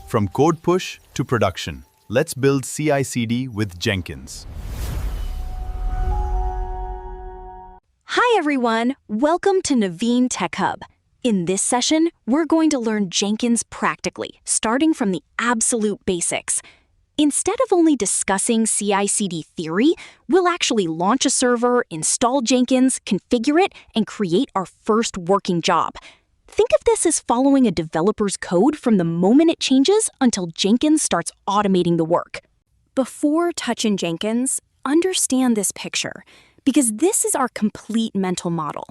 From code push to production, let's build CI/CD with Jenkins. Hi everyone, welcome to Naveen Tech Hub. In this session, we're going to learn Jenkins practically, starting from the absolute basics. Instead of only discussing CI/CD theory, we'll actually launch a server, install Jenkins, configure it, and create our first working job. Think of this as following a developer's code from the moment it changes until Jenkins starts automating the work. Before touching Jenkins, understand this picture, because this is our complete mental model.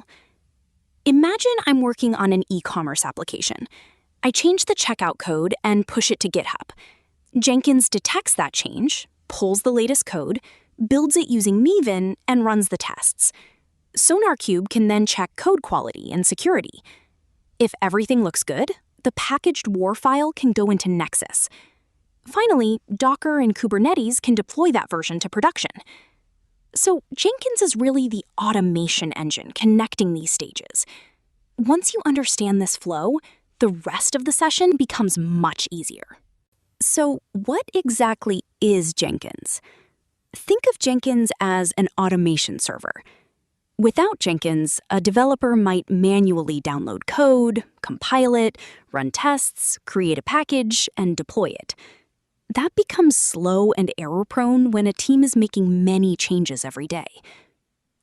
Imagine I'm working on an e-commerce application. I change the checkout code and push it to GitHub. Jenkins detects that change, pulls the latest code, builds it using Maven, and runs the tests. SonarQube can then check code quality and security. If everything looks good, the packaged WAR file can go into Nexus. Finally, Docker and Kubernetes can deploy that version to production. So Jenkins is really the automation engine connecting these stages. Once you understand this flow, the rest of the session becomes much easier. So what exactly is Jenkins? Think of Jenkins as an automation server. Without Jenkins, a developer might manually download code, compile it, run tests, create a package, and deploy it. That becomes slow and error-prone when a team is making many changes every day.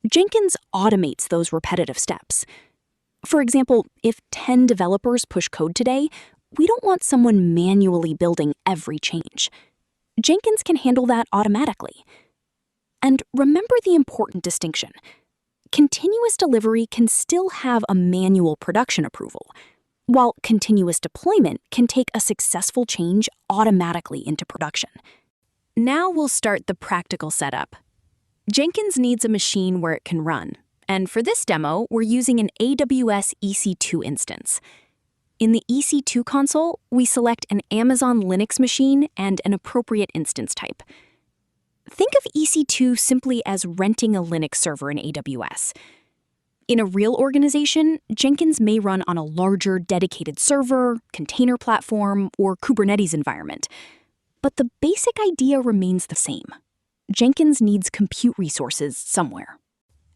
Jenkins automates those repetitive steps. For example, if 10 developers push code today, we don't want someone manually building every change. Jenkins can handle that automatically. And remember the important distinction. Continuous delivery can still have a manual production approval, while continuous deployment can take a successful change automatically into production. Now we'll start the practical setup. Jenkins needs a machine where it can run, and for this demo, we're using an AWS EC2 instance. In the EC2 console, we select an Amazon Linux machine and an appropriate instance type. Think of EC2 simply as renting a Linux server in AWS. In a real organization, Jenkins may run on a larger dedicated server, container platform, or Kubernetes environment. But the basic idea remains the same. Jenkins needs compute resources somewhere.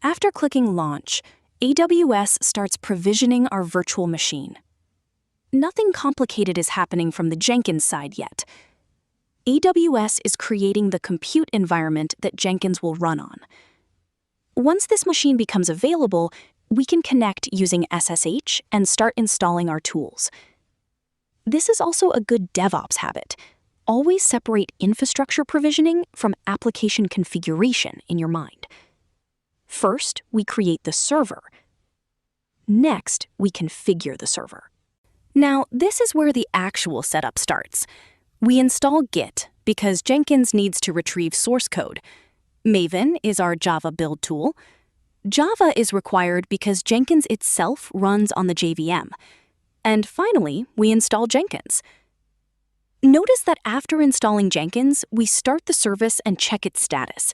After clicking Launch, AWS starts provisioning our virtual machine. Nothing complicated is happening from the Jenkins side yet. AWS is creating the compute environment that Jenkins will run on. Once this machine becomes available, we can connect using SSH and start installing our tools. This is also a good DevOps habit. Always separate infrastructure provisioning from application configuration in your mind. First, we create the server. Next, we configure the server. Now, this is where the actual setup starts. We install Git because Jenkins needs to retrieve source code. Maven is our Java build tool. Java is required because Jenkins itself runs on the JVM. And finally, we install Jenkins. Notice that after installing Jenkins, we start the service and check its status.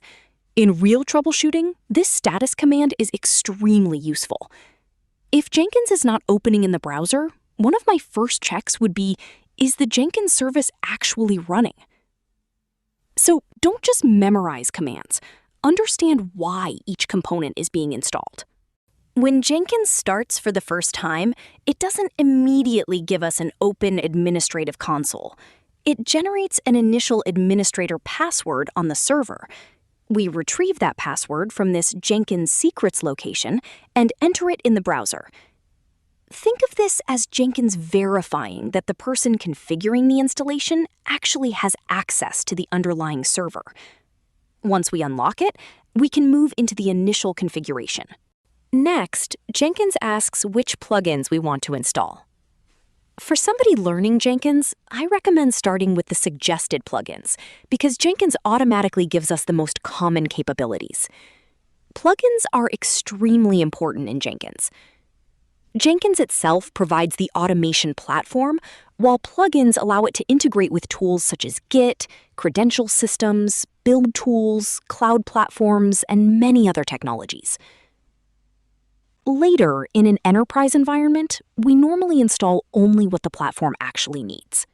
In real troubleshooting, this status command is extremely useful. If Jenkins is not opening in the browser, one of my first checks would be, is the Jenkins service actually running? So don't just memorize commands. Understand why each component is being installed. When Jenkins starts for the first time, it doesn't immediately give us an open administrative console. It generates an initial administrator password on the server. We retrieve that password from this Jenkins secrets location and enter it in the browser. Think of this as Jenkins verifying that the person configuring the installation actually has access to the underlying server. Once we unlock it, we can move into the initial configuration. Next, Jenkins asks which plugins we want to install. For somebody learning Jenkins, I recommend starting with the suggested plugins, because Jenkins automatically gives us the most common capabilities. Plugins are extremely important in Jenkins. Jenkins itself provides the automation platform, while plugins allow it to integrate with tools such as Git, credential systems, build tools, cloud platforms, and many other technologies. Later, in an enterprise environment, we normally install only what the platform actually needs.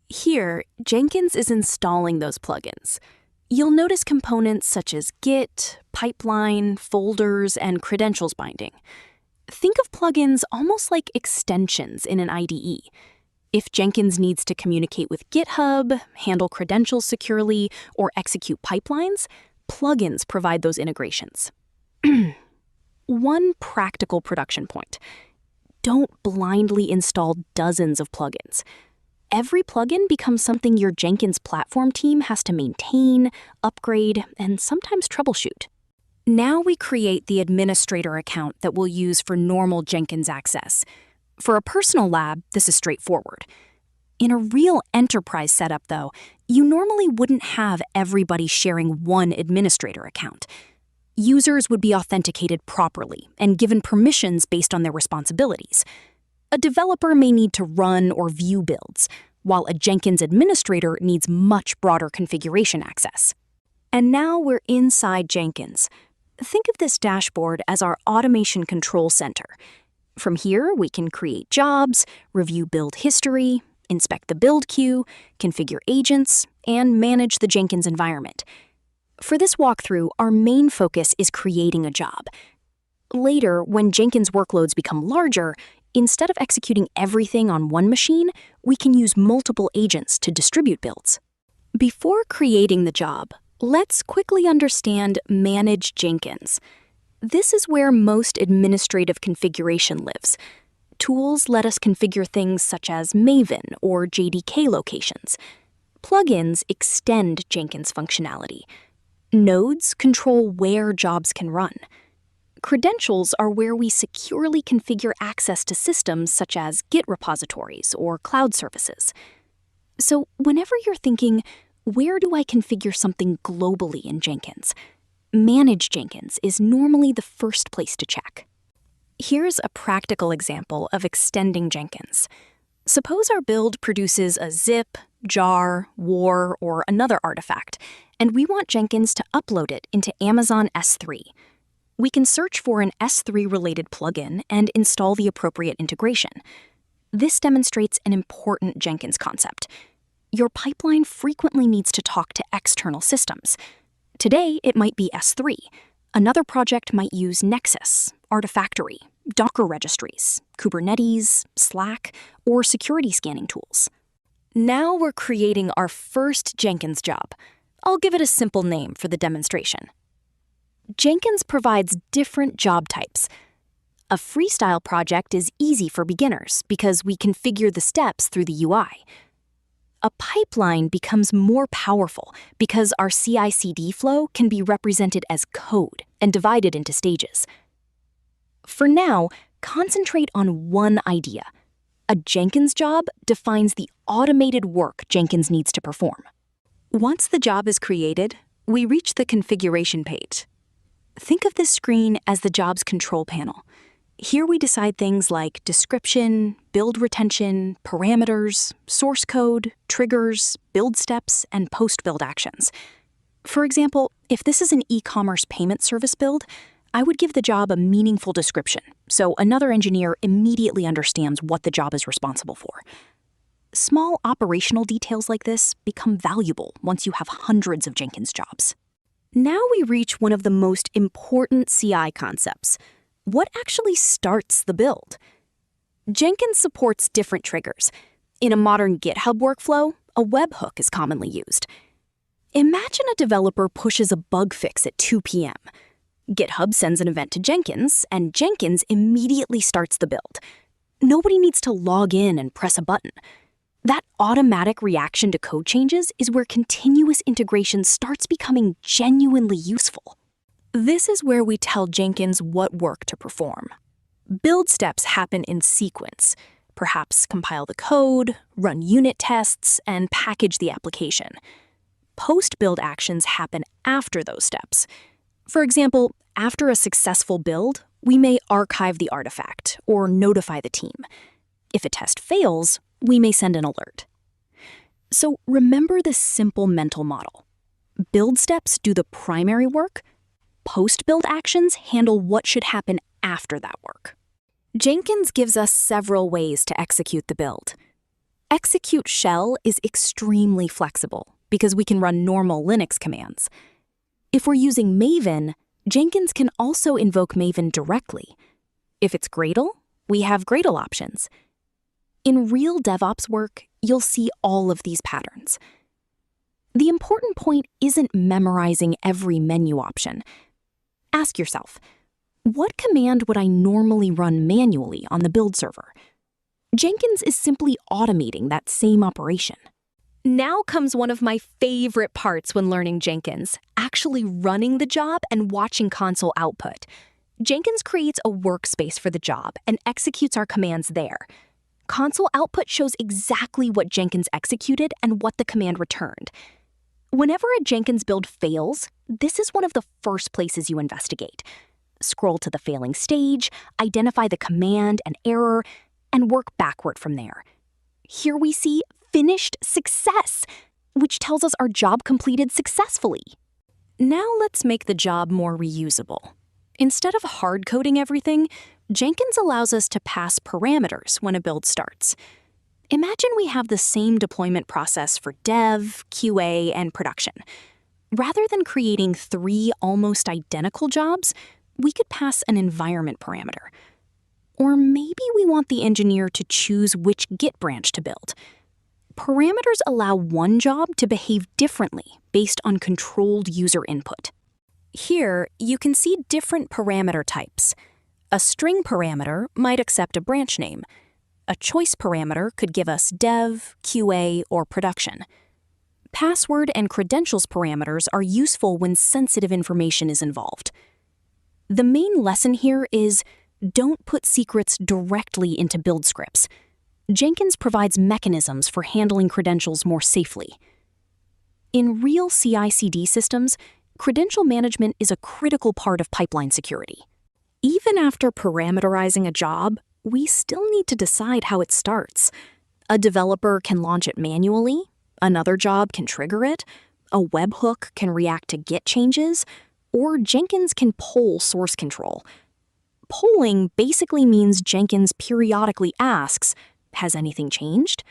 Here, Jenkins is installing those plugins. You'll notice components such as Git, pipeline, folders, and credentials binding. Think of plugins almost like extensions in an IDE. If Jenkins needs to communicate with GitHub, handle credentials securely, or execute pipelines, plugins provide those integrations. One practical production point. Don't blindly install dozens of plugins. Every plugin becomes something your Jenkins platform team has to maintain, upgrade, and sometimes troubleshoot. Now we create the administrator account that we'll use for normal Jenkins access. For a personal lab, this is straightforward. In a real enterprise setup, though, you normally wouldn't have everybody sharing one administrator account. Users would be authenticated properly and given permissions based on their responsibilities. A developer may need to run or view builds, while a Jenkins administrator needs much broader configuration access. And now we're inside Jenkins. Think of this dashboard as our automation control center. From here, we can create jobs, review build history, inspect the build queue, configure agents, and manage the Jenkins environment. For this walkthrough, our main focus is creating a job. Later, when Jenkins workloads become larger, instead of executing everything on one machine, we can use multiple agents to distribute builds. Before creating the job, let's quickly understand Manage Jenkins. This is where most administrative configuration lives. Tools let us configure things such as Maven or JDK locations. Plugins extend Jenkins functionality. Nodes control where jobs can run. Credentials are where we securely configure access to systems such as Git repositories or cloud services. So whenever you're thinking, where do I configure something globally in Jenkins? Manage Jenkins is normally the first place to check. Here's a practical example of extending Jenkins. Suppose our build produces a zip, jar, war, or another artifact, and we want Jenkins to upload it into Amazon S3. We can search for an S3-related plugin and install the appropriate integration. This demonstrates an important Jenkins concept. Your pipeline frequently needs to talk to external systems. Today, it might be S3. Another project might use Nexus, Artifactory, Docker registries, Kubernetes, Slack, or security scanning tools. Now we're creating our first Jenkins job. I'll give it a simple name for the demonstration. Jenkins provides different job types. A freestyle project is easy for beginners because we configure the steps through the UI. A pipeline becomes more powerful because our CI/CD flow can be represented as code and divided into stages. For now, concentrate on one idea. A Jenkins job defines the automated work Jenkins needs to perform. Once the job is created, we reach the configuration page. Think of this screen as the job's control panel. Here we decide things like description, build retention, parameters, source code, triggers, build steps, and post-build actions. For example, if this is an e-commerce payment service build, I would give the job a meaningful description, so another engineer immediately understands what the job is responsible for. Small operational details like this become valuable once you have hundreds of Jenkins jobs. Now we reach one of the most important CI concepts. What actually starts the build? Jenkins supports different triggers. In a modern GitHub workflow, a webhook is commonly used. Imagine a developer pushes a bug fix at 2 p.m. GitHub sends an event to Jenkins, and Jenkins immediately starts the build. Nobody needs to log in and press a button. That automatic reaction to code changes is where continuous integration starts becoming genuinely useful. This is where we tell Jenkins what work to perform. Build steps happen in sequence. Perhaps compile the code, run unit tests, and package the application. Post-build actions happen after those steps. For example, after a successful build, we may archive the artifact or notify the team. If a test fails, we may send an alert. So remember this simple mental model. Build steps do the primary work. Post-build actions handle what should happen after that work. Jenkins gives us several ways to execute the build. Execute shell is extremely flexible because we can run normal Linux commands. If we're using Maven, Jenkins can also invoke Maven directly. If it's Gradle, we have Gradle options. In real DevOps work, you'll see all of these patterns. The important point isn't memorizing every menu option. Ask yourself, what command would I normally run manually on the build server? Jenkins is simply automating that same operation. Now comes one of my favorite parts when learning Jenkins, actually running the job and watching console output. Jenkins creates a workspace for the job and executes our commands there. Console output shows exactly what Jenkins executed and what the command returned. Whenever a Jenkins build fails, this is one of the first places you investigate. Scroll to the failing stage, identify the command and error, and work backward from there. Here we see finished success, which tells us our job completed successfully. Now let's make the job more reusable. Instead of hard-coding everything, Jenkins allows us to pass parameters when a build starts. Imagine we have the same deployment process for dev, QA, and production. Rather than creating 3 almost identical jobs, we could pass an environment parameter. Or maybe we want the engineer to choose which Git branch to build. Parameters allow one job to behave differently based on controlled user input. Here, you can see different parameter types. A string parameter might accept a branch name. A choice parameter could give us dev, QA, or production. Password and credentials parameters are useful when sensitive information is involved. The main lesson here is don't put secrets directly into build scripts. Jenkins provides mechanisms for handling credentials more safely. In real CI/CD systems, credential management is a critical part of pipeline security. Even after parameterizing a job, we still need to decide how it starts. A developer can launch it manually, another job can trigger it, a webhook can react to Git changes, or Jenkins can poll source control. Polling basically means Jenkins periodically asks, has anything changed?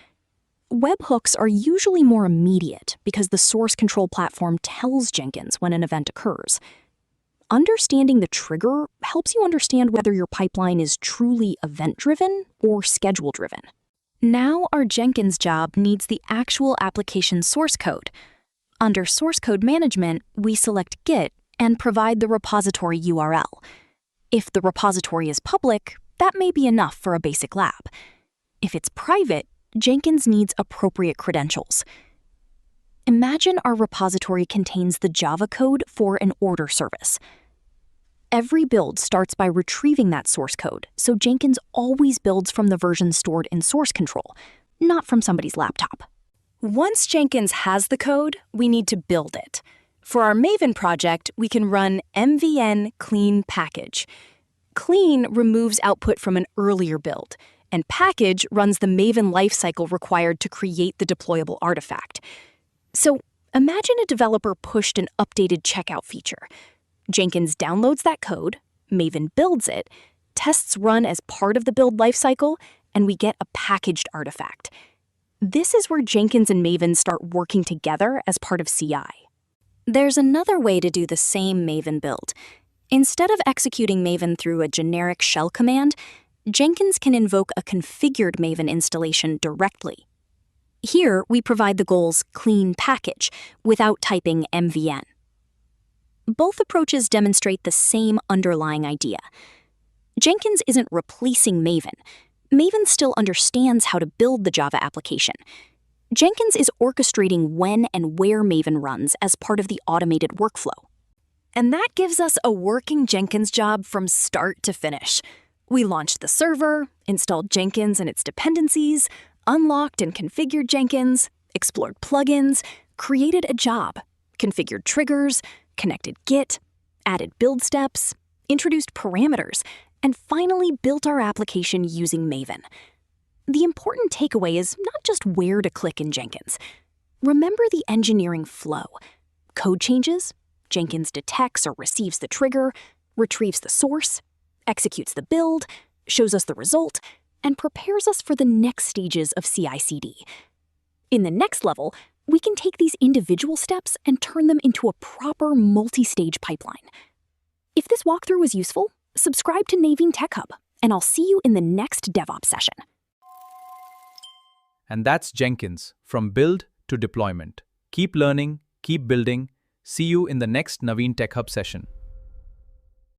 Webhooks are usually more immediate because the source control platform tells Jenkins when an event occurs. Understanding the trigger helps you understand whether your pipeline is truly event-driven or schedule-driven. Now our Jenkins job needs the actual application source code. Under source code management, we select Git and provide the repository URL. If the repository is public, that may be enough for a basic lab. If it's private, Jenkins needs appropriate credentials. Imagine our repository contains the Java code for an order service. Every build starts by retrieving that source code, so Jenkins always builds from the version stored in source control, not from somebody's laptop. Once Jenkins has the code, we need to build it. For our Maven project, we can run mvn clean package. Clean removes output from an earlier build, and package runs the Maven lifecycle required to create the deployable artifact. So imagine a developer pushed an updated checkout feature. Jenkins downloads that code, Maven builds it, tests run as part of the build lifecycle, and we get a packaged artifact. This is where Jenkins and Maven start working together as part of CI. There's another way to do the same Maven build. Instead of executing Maven through a generic shell command, Jenkins can invoke a configured Maven installation directly. Here, we provide the goals clean package without typing mvn. Both approaches demonstrate the same underlying idea. Jenkins isn't replacing Maven. Maven still understands how to build the Java application. Jenkins is orchestrating when and where Maven runs as part of the automated workflow. And that gives us a working Jenkins job from start to finish. We launched the server, installed Jenkins and its dependencies, unlocked and configured Jenkins, explored plugins, created a job, configured triggers, connected Git, added build steps, introduced parameters, and finally built our application using Maven. The important takeaway is not just where to click in Jenkins. Remember the engineering flow. Code changes, Jenkins detects or receives the trigger, retrieves the source, executes the build, shows us the result, and prepares us for the next stages of CI/CD. In the next level, we can take these individual steps and turn them into a proper multi-stage pipeline. If this walkthrough was useful, subscribe to Naveen Tech Hub, and I'll see you in the next DevOps session. And that's Jenkins, from build to deployment. Keep learning, keep building. See you in the next Naveen Tech Hub session.